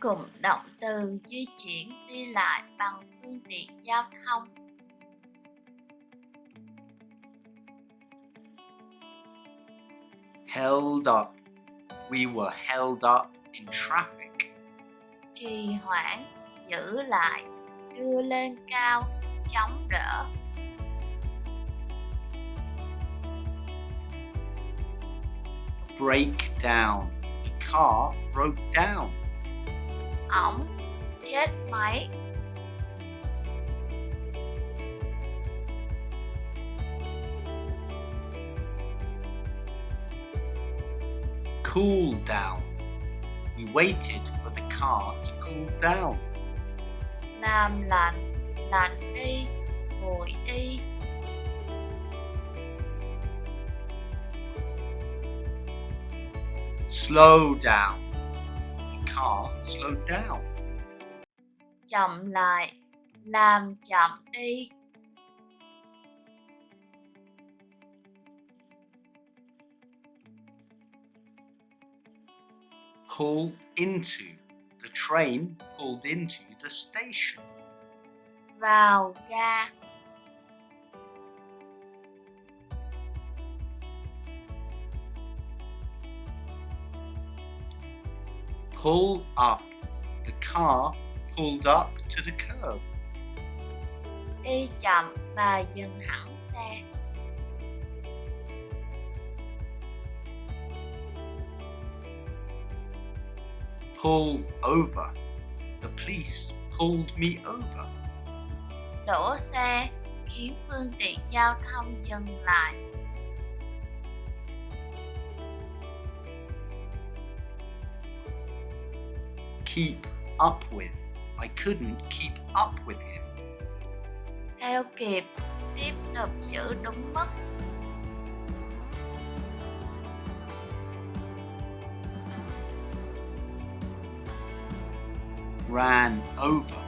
cụm động từ di chuyển đi lại bằng phương tiện giao thông. Held up. We were held up in traffic. Trì hoãn, giữ lại, đưa lên cao, chống đỡ. Break down. The car broke down. Hỏng, chết máy. Cool down. We waited for the car to cool down. Làm lạnh, lạnh đi, nguội đi. Slow down. The car slowed down. Chậm lại, làm chậm đi. Pull into. The train pulled into the station. Vào ga. Pull up. The car pulled up to the curb. Đi chậm và dừng hẳn xe. Pull over. The police pulled me over. Đổ xe khiến phương tiện giao thông dừng lại. Keep up with. I couldn't keep up with him. Theo kịp, tiếp tục giữ đúng mức. Ran over.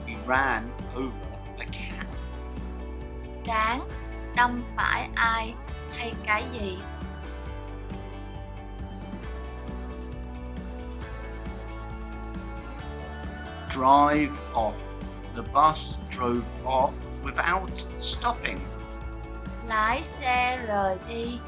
We ran over a cat. Cán, đâm phải ai hay cái gì. Drive off. The bus drove off without stopping. Lái xe rời đi,